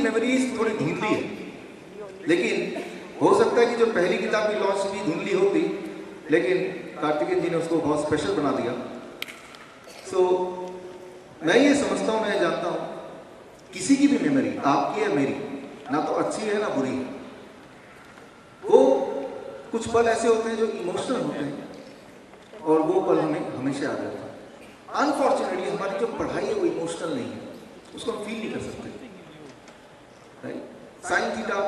Memories थोड़ी धुंधली है, लेकिन हो सकता है कि जो पहली किताब की लॉन्च भी धुंधली होती, लेकिन कार्तिकेय जी ने उसको बहुत स्पेशल बना दिया। सो मैं ये समझता हूँ, मैं जानता हूँ, किसी की भी मेमोरी, आपकी या मेरी, ना तो अच्छी है ना बुरी है। वो कुछ पल ऐसे होते हैं जो इमोशनल होते हैं और वो पल हमें हमेशा याद रहता है। अनफॉर्चुनेटली हमारी जो पढ़ाई है वो इमोशनल नहीं है, उसको हम फील नहीं कर सकते। साइन थीटा,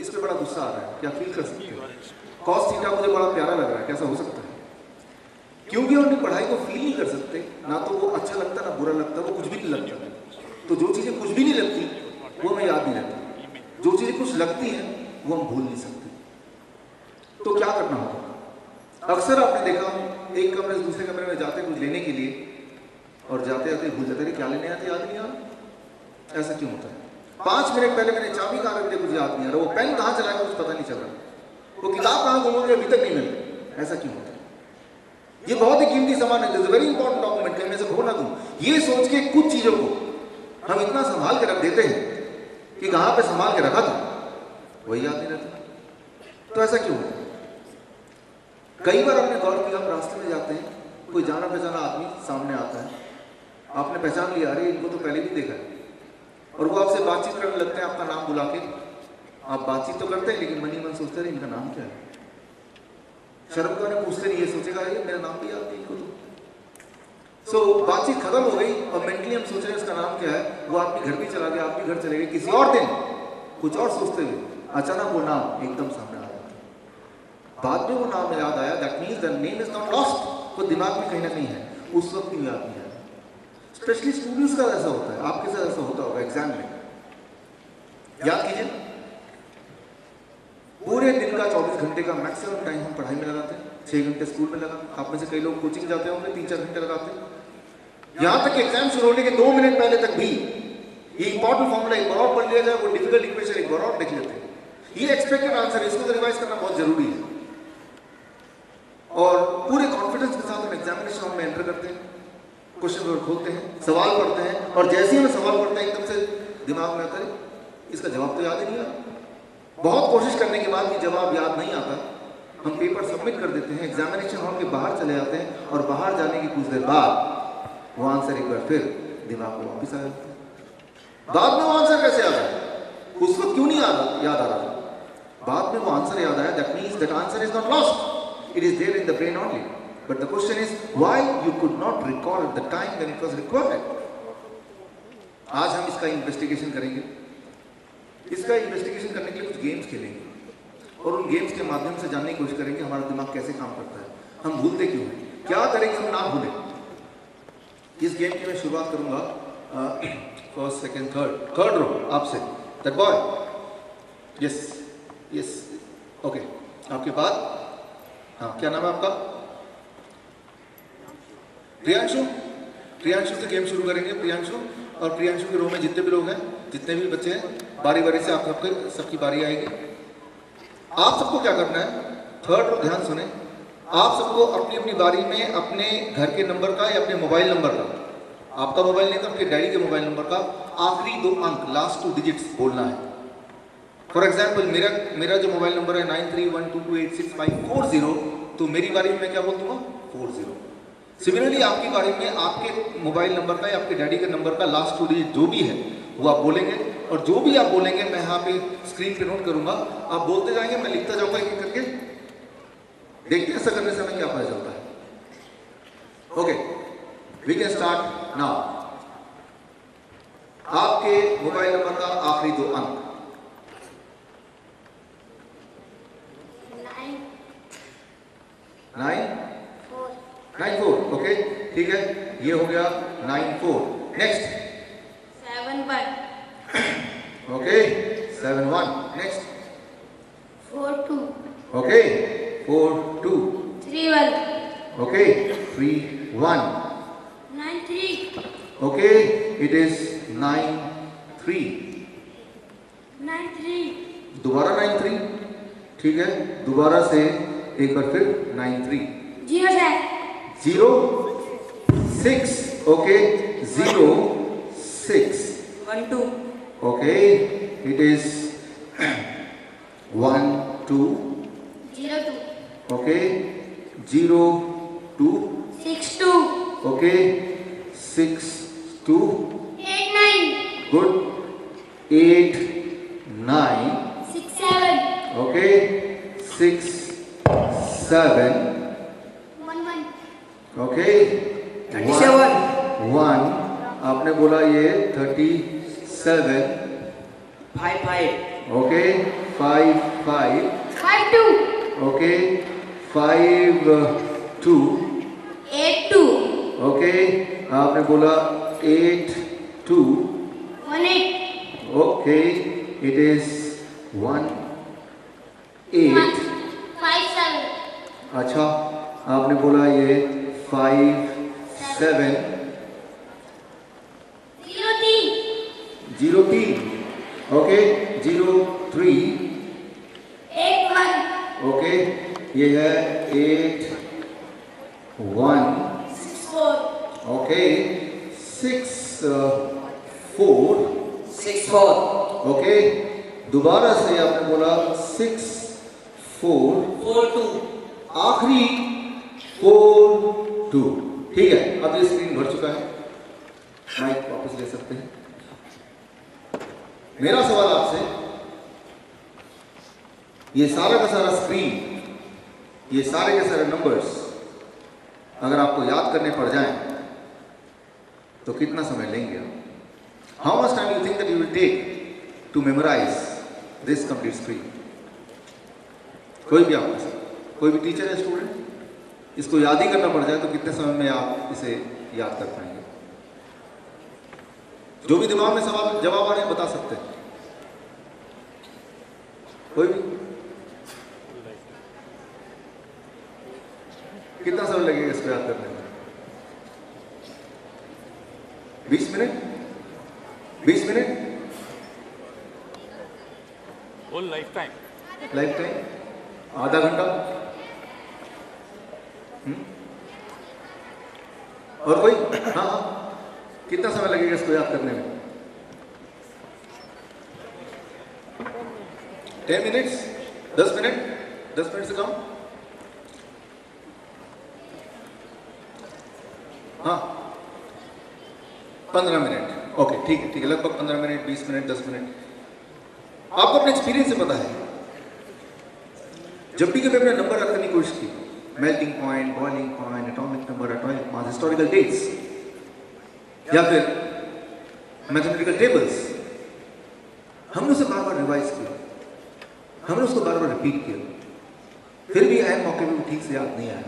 इस पे बड़ा गुस्सा आ रहा है, क्या फील कर सकते हो? कॉस थीटा मुझे बड़ा प्यारा लग रहा है, कैसा हो सकता है? क्योंकि हम अपनी पढ़ाई को फील नहीं कर सकते, ना तो वो अच्छा लगता ना बुरा लगता, वो कुछ भी नहीं लगता। तो जो चीज़ें कुछ भी नहीं लगती वो हमें याद नहीं रहती, जो चीज़ें कुछ लगती हैं वो हम भूल नहीं सकते। तो क्या करना होगा? अक्सर आपने देखा, हम एक कमरे से दूसरे कमरे में जाते कुछ लेने के लिए और जाते जाते भूल जाते, क्या लेने आते याद नहीं आ रहा। ऐसा क्यों होता है? 5 मिनट पहले मैंने चाबी कहाँ रख दी मुझे याद नहीं आ रहा, वो पेन कहाँ चला गया कुछ पता नहीं चल रहा, वो किताब कहाँ गुम हो गई अभी तक नहीं मिली। ऐसा क्यों होता है? ये बहुत ही कीमती सामान है, वेरी इंपॉर्टेंट डॉक्यूमेंट, कहीं मैं से खो ना दूं। ये सोच के कुछ चीजों को हम इतना संभाल के रख देते हैं कि कहाँ पे संभाल के रखा था वही याद नहीं रहता। तो ऐसा क्यों होता है? कई बार हमने गौर किया, हम रास्ते में जाते हैं, कोई जाना पहचाना आदमी सामने आता है, आपने पहचान लिया, अरे इनको तो पहले भी देखा है, और वो आपसे बातचीत करने लगते हैं, आपका नाम बुला के। आप बातचीत तो करते हैं लेकिन मन ही मन सोचते रहे इनका नाम क्या है। शर्म का पूछते नहीं, ये सोचेगा ये मेरा नाम भी याद नहीं इनको तो। सो बातचीत खत्म हो गई और मेंटली हम सोच रहे हैं इसका नाम क्या है, वो आपके घर भी चला गया, आप भी घर चले गए, किसी और दिन कुछ और सोचते हुए अचानक वो नाम एकदम सामने आ जाता है। बाद में वो नाम याद आया, that means the name is not lost, वो दिमाग में कहीं ना कहीं है, उस वक्त भी याद नहीं आया। स्पेशली स्टूडेंट्स का ऐसा होता है, आपके साथ ऐसा होता होगा एग्जाम में। याद कीजिए, पूरे दिन का 24 घंटे का मैक्सिमम टाइम हम पढ़ाई में लगाते हैं, 6 घंटे स्कूल में लगा, आप में से कई लोग कोचिंग जाते होंगे 3-4 घंटे लगाते हैं। यहाँ तक एग्जाम शुरू होने के 2 मिनट पहले तक भी ये इंपॉर्टेंट फॉर्मूला एक बार और पढ़ लिया जाए, वो डिफिकल्ट इक्वेशन एक बार और देख लेते हैं, ये एक्सपेक्टेड आंसर है, इसको तो रिवाइज करना बहुत जरूरी है। और पूरे कॉन्फिडेंस के साथ हम एग्जामिनेशन हॉल में एंटर करते हैं, क्वेश्चन पेपर खोलते हैं, सवाल पढ़ते हैं, और जैसे ही हमें सवाल पढ़ते हैं एकदम से दिमाग में आता है इसका जवाब तो याद ही नहीं आता। बहुत कोशिश करने के बाद भी जवाब याद नहीं आता, हम पेपर सबमिट कर देते हैं, एग्जामिनेशन हॉल के बाहर चले जाते हैं, और बाहर जाने की कुछ देर बाद वो आंसर एक बार फिर दिमाग में वापस आ जाता है। बाद में वो आंसर कैसे आ रहा है, उस वक्त क्यों नहीं याद आ रहा, बाद में वो आंसर याद आया, that means that answer is not lost, it is there in the brain only, but the question is why you could not recall at the time when it was required. आज हम इसका investigation करेंगे, इसका investigation करने के लिए कुछ games खेलेंगे और उन गेम्स के माध्यम से जानने की कोशिश करेंगे हमारा दिमाग कैसे काम करता है, हम भूलते क्यों हैं, क्या करेंगे हम ना भूलें। इस गेम की मैं शुरुआत करूंगा फर्स्ट सेकेंड थर्ड रो आपसे, that boy, yes yes, okay, आपके बाद, हाँ क्या नाम है आपका? प्रियांशु। प्रियांशु से गेम शुरू करेंगे, प्रियांशु, और प्रियांशु के रो में जितने भी लोग हैं, जितने भी बच्चे हैं, बारी बारी से आप सबकी बारी आएगी। आप सबको क्या करना है, थर्ड रो ध्यान सुने, आप सबको अपनी अपनी बारी में अपने घर के नंबर का या अपने मोबाइल नंबर का, आपका मोबाइल नहीं तो आपके डैडी के मोबाइल नंबर का आखिरी 2 अंक, लास्ट 2 डिजिट्स बोलना है। फॉर एग्जाम्पल मेरा जो मोबाइल नंबर है 9312286540, तो मेरी बारी में मैं क्या बोल दूंगा, 40। सिमिलरली आपकी बारी में आपके मोबाइल नंबर का या आपके डैडी के नंबर का लास्ट 2 डिजिट जो भी है वो आप बोलेंगे, और जो भी आप बोलेंगे मैं यहाँ पे स्क्रीन पे नोट करूंगा, आप बोलते जाएंगे, मैं लिखता जाऊंगा एक एक करके, देखते हैं ऐसा करने से हमें क्या पता चलता है। Okay, we can start now. आपके मोबाइल नंबर का आखिरी 2 अंक, 94, ओके, ठीक है, ये हो गया 94। Next 71, okay, 71। Next 42, okay, 42, 31, okay, 31, 93, okay, it is 93, 93, दोबारा 93, ठीक है, दोबारा से एक बार फिर 93, 0, 06, okay, 06, 12, Okay, it is 1 2. 0 2. Okay, 0 2. 6 2. Okay, 6 2. 8 9. Good. 8 9. 6 7. Okay, 6 7. 1 1. Okay, 37. 1. आपने बोला ये 37. 5 5. Okay, 5 5. 5 2. Okay, 5 2. 8 2. Okay, आपने बोला 8 2. 1 8. Okay, it is 1 8. 5 7. अच्छा, आपने बोला ये 5 7. 0 3. 0 3. Okay, 0 3. 8 1. Okay, ये है 8 1. 6 4. Okay, 6 4. 6 4. Okay, दोबारा से आपने बोला 6 4. 4 2. आखिरी 4 2. ठीक है, अब ये स्क्रीन भर चुका है, माइक वापस ले सकते हैं। मेरा सवाल आपसे, ये सारा का सारा स्क्रीन, ये सारे के सारे नंबर्स अगर आपको याद करने पड़ जाएं तो कितना समय लेंगे आप? How much time you think that you will take to memorise this complete screen? कोई भी आपके साथ, कोई भी टीचर है, स्टूडेंट, इसको याद ही करना पड़ जाए तो कितने समय में आप इसे याद कर पाएंगे? जो भी दिमाग में सवाल जवाब आ रहे हैं बता सकते हैं, कोई भी? कितना समय लगेगा इसको याद करने में? 20 minute? 20 minute? Whole lifetime? Lifetime? आधा घंटा? और कोई? हाँ हाँ, कितना समय लगेगा इसको याद करने में? 10 मिनट्स? 10 मिनट? 10 मिनट से कम? हाँ, 15 मिनट। ओके, ठीक है, ठीक है, लगभग 15 मिनट, 20 मिनट, 10 मिनट। आपको अपने एक्सपीरियंस से पता है, जब भी कभी अपना नंबर याद करने की कोशिश की, melting point, boiling point, atomic number, atomic mass, historical dates, या फिर मैथमेटिकल टेबल्स, हमने उसे बार बार रिवाइज किया, हमने उसको बार बार रिपीट किया, फिर भी ऐन मौके पे ठीक से याद नहीं आया,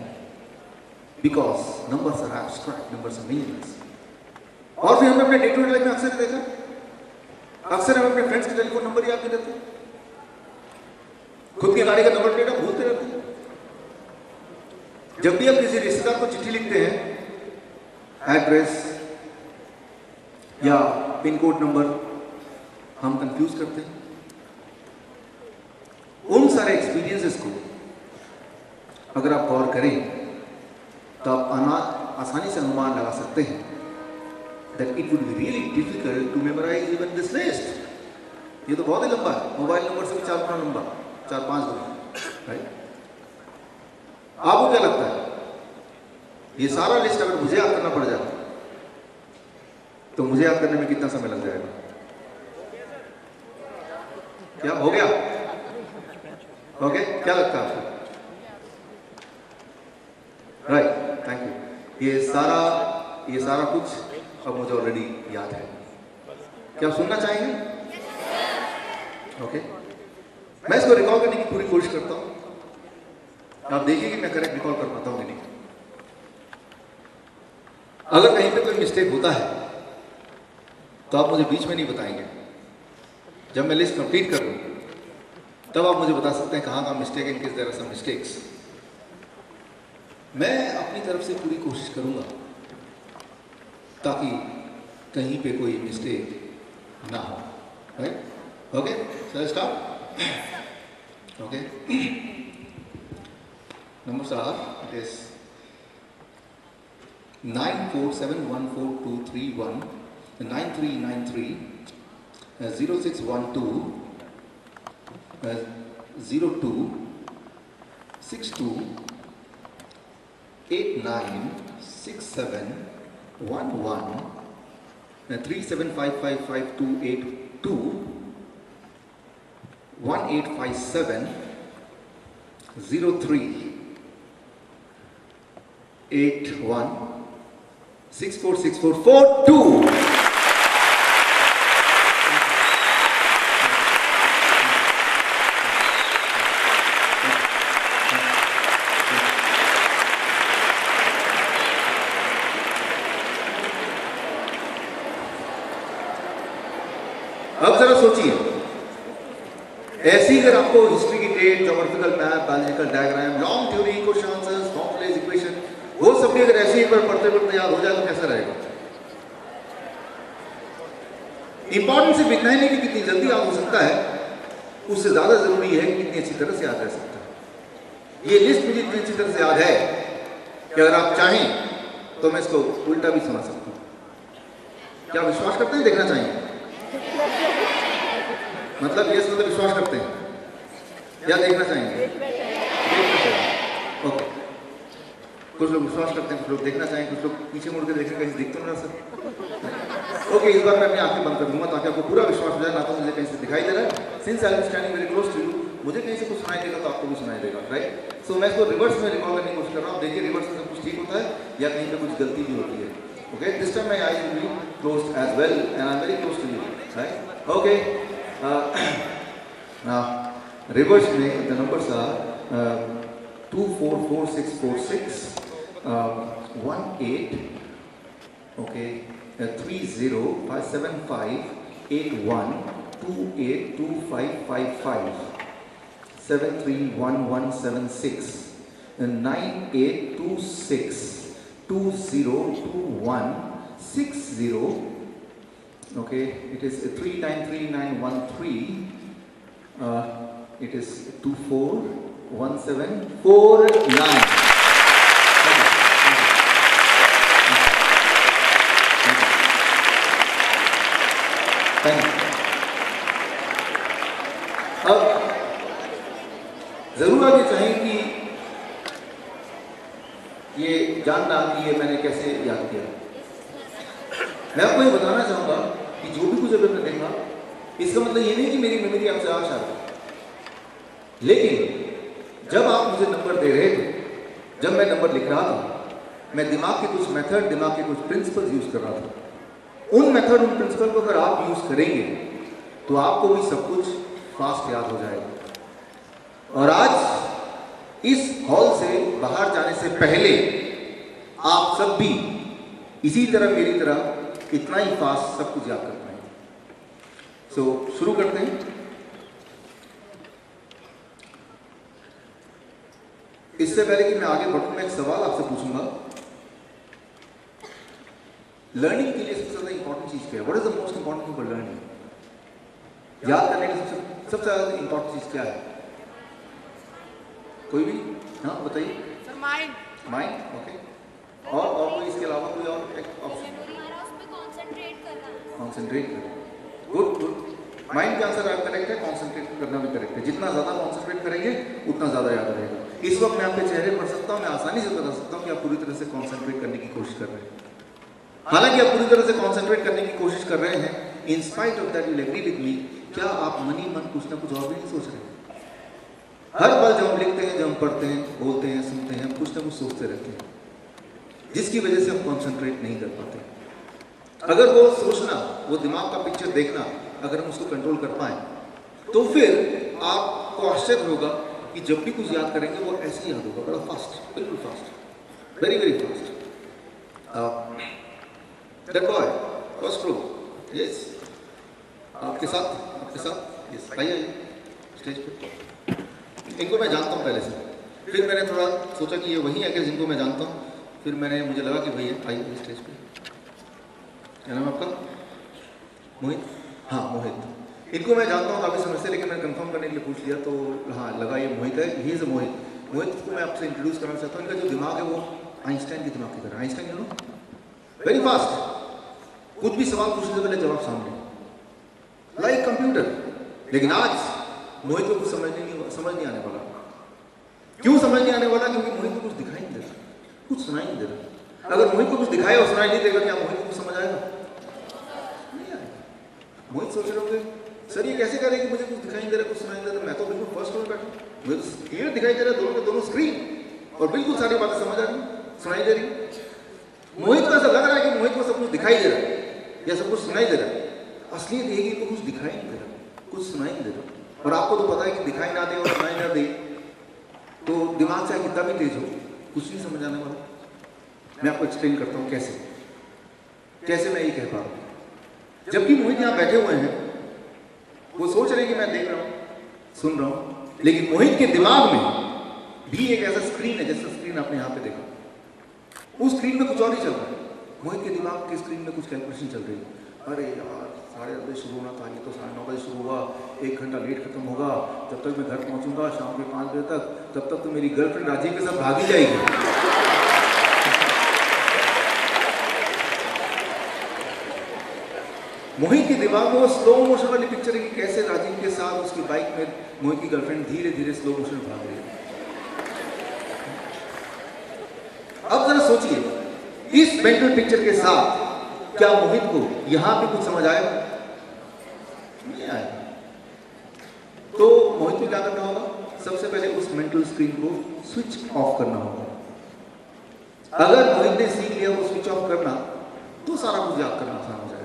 because numbers are abstract, numbers are meaningless. और फिर हमने अपने डे टू डे लाइफ में अक्सर देखा, अक्सर हम अपने फ्रेंड्स के टेलीफोन नंबर याद नहीं रहते, खुद की गाड़ी का नंबर प्लेट हम भूलते रहते हैं। जब भी आप किसी रिश्तेदार को चिट्ठी लिखते हैं, एड्रेस या पिन कोड नंबर हम कंफ्यूज करते हैं। उन सारे एक्सपीरियंसेस को अगर आप गौर करें तो आप आसानी से अनुमान लगा सकते हैं that it would be really difficult to memorize even this list। ये तो बहुत ही लंबा है, मोबाइल नंबर से भी 4 लंबा, 4-5 गुना, राइट? आपको क्या लगता है, ये सारा लिस्ट अगर मुझे याद करना पड़ जाए तो मुझे याद करने में कितना समय लग जाएगा? क्या हो गया? ओके, क्या लगता है आपको? Right, thank you. ये सारा कुछ अब मुझे ऑलरेडी याद है। क्या आप सुनना चाहेंगे? ओके, मैं इसको रिकॉल करने की पूरी कोशिश करता हूं, आप देखिए कि मैं करेक्ट रिकॉल कर पाता हूं कि नहीं। अगर कहीं पे कोई मिस्टेक होता है तो आप मुझे बीच में नहीं बताएंगे, जब मैं लिस्ट कंप्लीट कर लूं तब आप मुझे बता सकते हैं कहाँ का मिस्टेक है, in case there are some mistakes. मैं अपनी तरफ से पूरी कोशिश करूंगा ताकि कहीं पे कोई मिस्टेक ना हो, right? Okay, so start. Okay, numbers are, it is 947142331, 9393 0612 02 62 8967 11 37555282 1857 03 81 646442. अब जरा सोचिए, ऐसी अगर आपको हिस्ट्री की date, geometrical map, biological diagram, long theory, question answers, formulae, equation, वो सब भी अगर ऐसे ही पर पढ़ते पढ़ते याद हो जाए तो कैसा रहेगा? इंपॉर्टेंट सिर्फ इतना ही नहीं कि कितनी जल्दी याद हो सकता है, उससे ज्यादा जरूरी है कि कितनी अच्छी तरह से याद रह सकता है। ये लिस्ट मुझे इतनी अच्छी तरह से याद है कि अगर आप चाहें तो मैं इसको उल्टा भी समझ सकता हूँ। क्या विश्वास करते हैं? देखना चाहिए। मतलब ये मतलब विश्वास करते हैं या देखना चाहेंगे? ओके, कुछ लोग विश्वास करते हैं, कुछ लोग देखना चाहेंगे, कुछ लोग पीछे मुड़ के देखें कहीं से दिख तो नहीं रहा सर। ओके, इस बार मैं अपनी आंखें बंद कर दूंगा ताकि आपको पूरा विश्वास हो जाए, ना तो मुझे कहीं से दिखाई दे रहा है। Since I am standing very close to you, मुझे कहीं से कुछ सुनाई देगा तो आपको भी सुनाई देगा, राइट? सो मैं इसको रिवर्स में रिकॉल करने की कोशिश कर रहा हूँ। देखिए रिवर्स में सब कुछ ठीक होता है या कहीं पे कुछ गलती भी होती है। Okay, this time my eyes will be closed as well and I am very close to you, right? Okay, now reverse में the numbers are 244646 18 okay 30575812828555 731176 9826 2021 60. Okay, it is 393913. It is 241749. Thank you. अब जरूर आप ये चाहें कि ये जानना कि ये मैंने कैसे याद किया। मैं आपको ये बताना चाहूंगा कि जो भी कुछ अगर मैं देखा, इसका मतलब ये नहीं कि मेरी मेमोरी आपसे आशा है, लेकिन जब आप मुझे नंबर दे रहे थे, जब मैं नंबर लिख रहा था, मैं दिमाग के कुछ मेथड, दिमाग के कुछ प्रिंसिपल्स यूज कर रहा था। उन मेथड, उन प्रिंसिपल को अगर आप यूज करेंगे तो आपको भी सब कुछ फास्ट याद हो जाएगा। और आज इस हॉल से बाहर जाने से पहले आप सब भी इसी तरह मेरी तरह इतना ही फास्ट सब कुछ याद कर पाएंगे। सो शुरू करते हैं। इससे पहले कि मैं आगे बढ़ूं, मैं एक सवाल आपसे पूछूंगा। लर्निंग के लिए सबसे ज्यादा इंपॉर्टेंट चीज क्या है? What is the most important thing for learning? याद करने की सबसे ज्यादा इंपॉर्टेंट चीज क्या है? कोई भी? हाँ बताइए। माइंड। Mind, okay. और कोई इसके अलावा कोई और एक ऑप्शन? कॉन्सेंट्रेट करना। Good good. माइंड का आंसर आप करेक्ट है, कॉन्सेंट्रेट करना भी करेक्ट है। जितना ज्यादा कॉन्सेंट्रेट करेंगे उतना ज्यादा याद रहेगा। इस वक्त मैं आपके चेहरे पढ़ सकता हूँ, मैं आसानी से बता सकता हूँ कि आप पूरी तरह से कॉन्सेंट्रेट करने की कोशिश कर रहे हैं। हालांकि आप पूरी तरह से कॉन्सेंट्रेट करने की कोशिश कर रहे हैं, in spite of that you will agree with me, क्या आप मन ही मन कुछ ना कुछ और भी नहीं सोच रहे? हर पल जब हम लिखते हैं, जब हम पढ़ते हैं, बोलते हैं, सुनते हैं, हम कुछ ना कुछ सोचते रहते हैं, जिसकी वजह से हम कॉन्सेंट्रेट नहीं कर पाते। अगर वो सोचना, वो दिमाग का पिक्चर देखना, अगर हम उसको कंट्रोल कर पाए तो फिर आपको आश्चर्य होगा कि जब भी कुछ याद करेंगे वो ऐसे ही याद होगा, बड़ा फास्ट, बिल्कुल fast, very very fast. That boy first row, yes, आपके साथ यस, आइए स्टेज पे। इनको मैं जानता हूँ पहले से, फिर मैंने थोड़ा सोचा कि ये वही है जिनको मैं जानता हूँ, फिर मुझे लगा कि भैया आइए स्टेज पे। क्या नाम आपका? मोहित? हाँ मोहित। इनको मैं जानता हूँ काफ़ी समय से, लेकिन मैंने कंफर्म करने के लिए पूछ लिया तो हाँ लगा ये मोहित है। ही इज मोहित। मोहित को मैं आपसे इंट्रोड्यूस करना चाहता हूँ। इनका जो दिमाग है वो आइंस्टाइन के दिमाग की तरह। Einstein you know, very fast, कुछ भी सवाल पूछने से पहले जवाब सामने। Like computer. लेकिन आज मोहित को कुछ समझ नहीं आने वाला। क्यों समझ नहीं आने वाला? क्योंकि मोहित को कुछ दिखाई नहीं दे रहा, कुछ सुनाई नहीं दे रहा। अगर मोहित को कुछ दिखाई और सुनाई नहीं देगा, क्या मोहित को कुछ समझ आएगा? नहीं आएगा। मोहित सोच रहे होंगे सर ये कैसे करें कि मुझे कुछ दिखाई नहीं दे रहा, कुछ सुनाई नहीं दे रहा, मैं तो बिल्कुल फर्स्ट फ्लोर बैठा, मुझे तो क्लियर दिखाई दे रहा है, दोनों के दोनों स्क्रीन और बिल्कुल सारी बातें समझ आ रही, सुनाई दे रही। मोहित को ऐसा लग रहा है कि मोहित को सब कुछ दिखाई दे रहा है या सब कुछ सुनाई दे रहा है। असलियत ये है कि कुछ दिखाई नहीं दे रहा, कुछ सुनाई नहीं दे रहा। और आपको तो पता है कि दिखाई ना दे और सुनाई ना दे तो दिमाग चाहे कितना भी तेज हो, कुछ नहीं समझ आने वाला। मैं आपको एक्सप्लेन करता हूँ कैसे मैं ये कह पा रहा हूँ। जबकि मोहित यहाँ बैठे हुए हैं, वो सोच रहे हैं कि मैं देख रहा हूँ, सुन रहा हूँ, लेकिन मोहित के दिमाग में भी एक ऐसा स्क्रीन है, जैसा स्क्रीन आपने यहाँ पे देखा, उस स्क्रीन में कुछ और ही चल रहा है। मोहित के दिमाग के स्क्रीन में कुछ कैलकुलेशन चल रही है। अरे यार 8:30 बजे शुरू होना था, ये तो 9:30 बजे शुरू हुआ, 1 घंटा लेट खत्म होगा, जब तक मैं घर पहुंचूंगा शाम के 5 बजे तक, तब तक तो मेरी गर्लफ्रेंड राजीव के साथ भागी जाएगी। मोहित के दिमाग में वो स्लो मोशन वाली पिक्चर है कि कैसे राजीव के साथ उसकी बाइक में मोहित की गर्लफ्रेंड धीरे धीरे स्लो मोशन भाग रही है। अब जरा सोचिए, इस मेंटल पिक्चर के साथ क्या मोहित को यहां पे कुछ समझ आएगा? नहीं आएगा। तो मोहित को क्या करना होगा? सबसे पहले उस मेंटल स्क्रीन को स्विच ऑफ करना होगा। अगर मोहित ने सीख लिया वो स्विच ऑफ करना, तो सारा कुछ याद करना आसान हो जाएगा।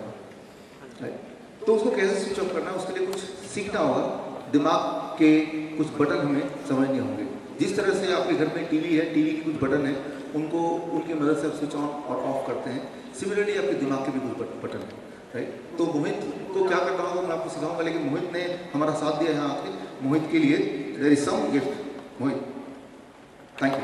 तो उसको कैसे स्विच ऑफ करना है, उसके लिए कुछ सीखना होगा। दिमाग के कुछ बटन हमें समझने होंगे। जिस तरह से आपके घर में टीवी है, टीवी के कुछ बटन है, उनकी मदद से आप स्विच ऑन और ऑफ करते हैं। सिमिलरली आपके दिमाग के भी कुछ बटन है, राइट? तो मोहित को क्या करना होगा मैं आपको सिखाऊंगा, लेकिन मोहित ने हमारा साथ दिया यहाँ आके। मोहित के लिए there is some gift. Mohit, thank you.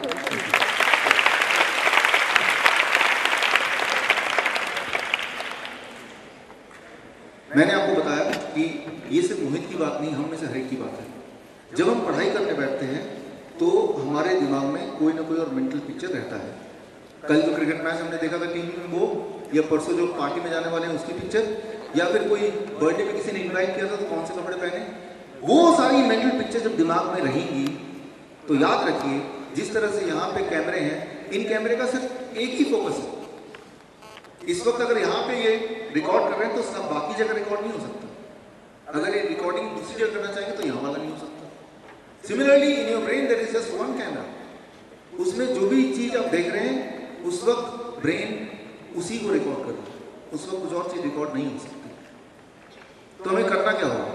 मैंने आपको बताया कि ये सिर्फ मोहित की बात नहीं, हम में से हर एक की बात है। जब हम पढ़ाई करने बैठते हैं तो हमारे दिमाग में कोई ना कोई और मेंटल पिक्चर रहता है। कल जो क्रिकेट मैच हमने देखा था टीवी में वो, या परसों जो पार्टी में जाने वाले हैं उसकी पिक्चर, या फिर कोई बर्थडे में किसी ने इनवाइट किया था तो कौन से कपड़े पहने, वो सारी मेंटल पिक्चर जब दिमाग में रहेंगी तो याद रखिए, जिस तरह से यहाँ पे कैमरे हैं, इन कैमरे का सिर्फ एक ही फोकस है। इस वक्त अगर यहाँ पे ये रिकॉर्ड कर रहे हैं तो सब बाकी जगह रिकॉर्ड नहीं हो सकता। अगर ये रिकॉर्डिंग दूसरी जगह करना चाहेंगे तो यहाँ वाला नहीं हो सकता। Similarly in your brain there is just one camera. उसमें जो भी चीज आप देख रहे हैं उस वक्त ब्रेन उसी को रिकॉर्ड कर रहा है, उस वक्त कुछ और चीज रिकॉर्ड नहीं हो सकती। तो हमें करना क्या होगा?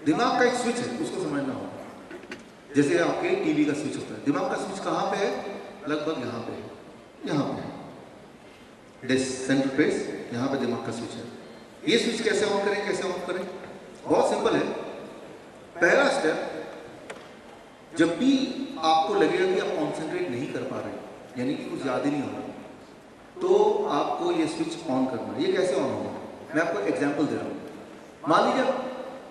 दिमाग का एक स्विच है, उसको समझना होगा। जैसे आपके टीवी का स्विच होता है, दिमाग का स्विच कहाँ पे है? लगभग यहाँ पे है, यहाँ पे सेंट्रल प्लेस, यहाँ पे दिमाग का स्विच है। ये स्विच कैसे ऑन करें, कैसे ऑफ करें? बहुत सिंपल है। पहला स्टेप, जब भी आपको लगेगा कि आप कॉन्सेंट्रेट नहीं कर पा रहे, यानी कि कुछ याद ही नहीं हो रहा, तो आपको ये स्विच ऑन करना है। ये कैसे ऑन होगा? मैं आपको एग्जांपल दे रहा हूँ। मान लीजिए आप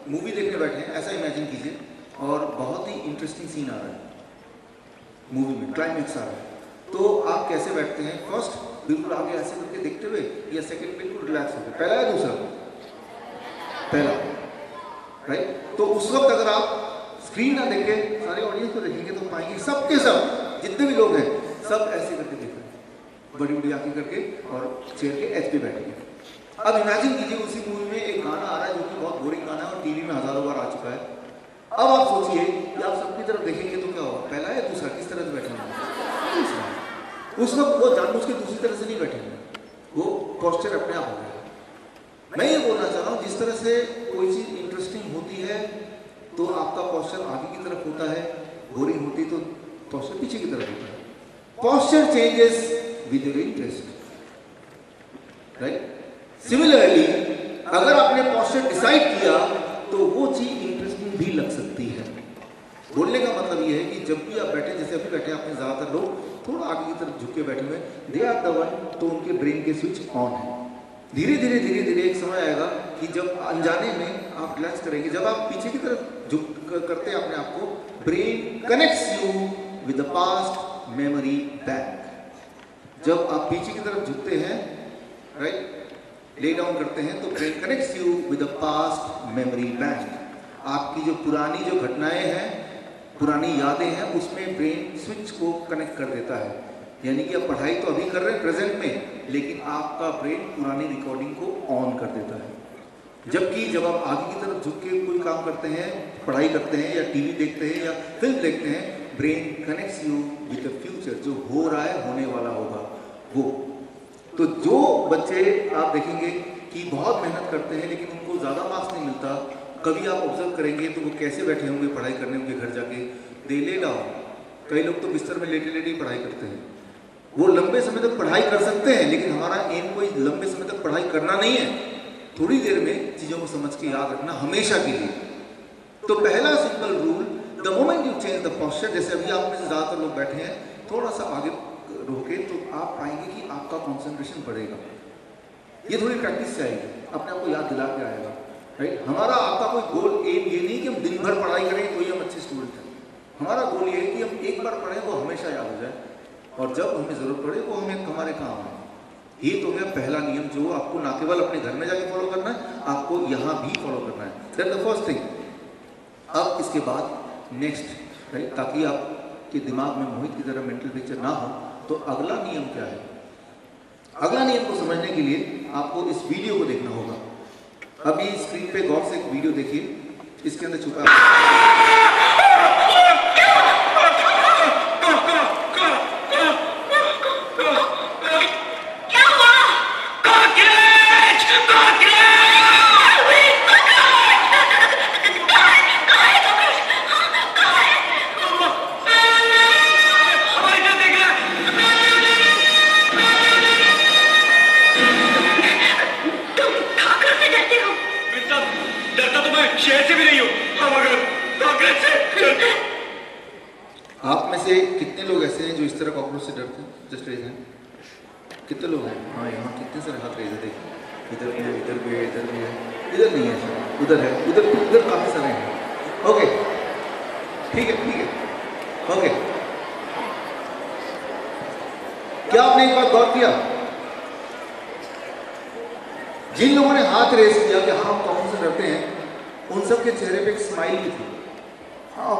मूवी देखने बैठे हैं, ऐसा इमेजिन कीजिए, और बहुत ही इंटरेस्टिंग सीन आ रहा है मूवी में, क्लाइमेक्स आ रहा है। तो आप कैसे बैठते हैं? फर्स्ट बिल्कुल आगे ऐसे करके देखते हुए, या सेकंड बिल्कुल रिलैक्स होकर? पहला या दूसरा? पहला, राइट? तो उस वक्त अगर आप स्क्रीन ना देखे, सारे ऑडियंस को देखेंगे तो पाएंगे सबके सब जितने भी लोग हैं सब ऐसे करके देख रहे हैं, बड़ी बड़ी आंखें करके, और चेयर के एज पे बैठे। अब इमेजिन कीजिए उसी मूवी में एक गाना आ रहा है जो कि बहुत बोरिंग गाना है और टीवी में हजारों बार आ चुका है। अब आप सोचिए कि आप सबकी तरफ देखेंगे तो क्या होगा? पहला या दूसरा? किस तरह से बैठेंगे? उस वक्त वो जानबूझ के दूसरी तरह से नहीं बैठेंगे, वो पोस्चर अपने आप हो गया। मैं ये बोलना चाह रहा हूँ, जिस तरह से कोई चीज इंटरेस्टिंग होती है तो आपका पोस्चर आगे की तरफ होता है, बोरिंग होती तो पोस्चर पीछे की तरफ होता है। Posture changes with your interest, right? Similarly अगर आपने पोस्चर डिसाइड किया तो वो चीज इंटरेस्टिंग भी लग सकती है। बोलने का मतलब ये है कि जब भी आप बैठे, जैसे अभी बैठे आपने ज्यादातर लोग थोड़ा आगे की तरफ झुक के बैठे हुए, दे आर द वन, तो उनके ब्रेन के स्विच ऑन है। धीरे धीरे एक समय आएगा कि जब अनजाने में आप रिलैक्स करेंगे, जब आप पीछे की तरफ झुक करते हैं अपने आप को, brain connects you with the past memory bank. जब आप पीछे की तरफ झुकते हैं, राइट, ले डाउन करते हैं तो brain connects you with the past memory bank. आपकी जो पुरानी जो घटनाएं हैं, पुरानी यादें हैं, उसमें ब्रेन स्विच को कनेक्ट कर देता है। यानी कि आप पढ़ाई तो अभी कर रहे हैं प्रेजेंट में, लेकिन आपका ब्रेन पुरानी रिकॉर्डिंग को ऑन कर देता है। जबकि जब आप आगे की तरफ झुक के कोई काम करते हैं, पढ़ाई करते हैं या टीवी देखते हैं या फिल्म देखते हैं, brain connects you with the future, जो हो रहा है, होने वाला होगा वो। तो जो बच्चे आप देखेंगे कि बहुत मेहनत करते हैं लेकिन उनको ज़्यादा मार्क्स नहीं मिलता, कभी आप ऑब्जर्व करेंगे तो वो कैसे बैठे होंगे पढ़ाई करने, उनके घर जाके दे ले डाउन। कई लोग तो बिस्तर में लेटे लेटे ही पढ़ाई करते हैं। वो लंबे समय तक पढ़ाई कर सकते हैं, लेकिन हमारा एम कोई लंबे समय तक पढ़ाई करना नहीं है, थोड़ी देर में चीज़ों को समझ के याद रखना हमेशा के लिए। तो पहला simple rule, the moment you change the posture, जैसे अभी आप में से ज़्यादातर लोग बैठे हैं, थोड़ा सा आगे रोके तो आप पाएंगे कि आपका कंसंट्रेशन बढ़ेगा। ये थोड़ी प्रैक्टिस से आएगी, अपने आप को याद दिला के आएगा, राइट। हमारा आपका कोई गोल एम ये नहीं कि हम दिन भर पढ़ाई करें तो ही हम अच्छे स्टूडेंट हैं। हमारा गोल ये है कि हम एक बार पढ़ें वो हमेशा याद हो जाए, और जब हमें ज़रूरत पड़े वो हमें हमारे काम आए। ये तो है पहला नियम जो आपको ना केवल अपने घर में जाके फॉलो करना है, आपको यहाँ भी फॉलो करना है। That's the first thing. अब इसके बाद नेक्स्ट, राइट, ताकि आपके दिमाग में मोहित की तरह मेंटल पिक्चर ना हो, तो अगला नियम क्या है? अगला नियम को समझने के लिए आपको इस वीडियो को देखना होगा। अभी स्क्रीन पे गौर से एक वीडियो देखिए, इसके अंदर छुपा आप में से कितने लोग ऐसे हैं जो इस तरह कॉकरोच से डरते हैं? Just raise hand. कितने लोग हैं? हाँ, यहाँ कितने सारे हाथ रेज है, देखिए। इधर भी है, इधर भी है, इधर भी है, इधर नहीं है, उधर है, उधर काफी सारे हैं। ओके, ठीक है, ओके। क्या आपने एक बात गौर किया? जिन लोगों ने हाथ रेस किया कि हाँ हम कॉकरोच से डरते हैं, उन सब के चेहरे पे एक स्माइल भी थी। हाँ,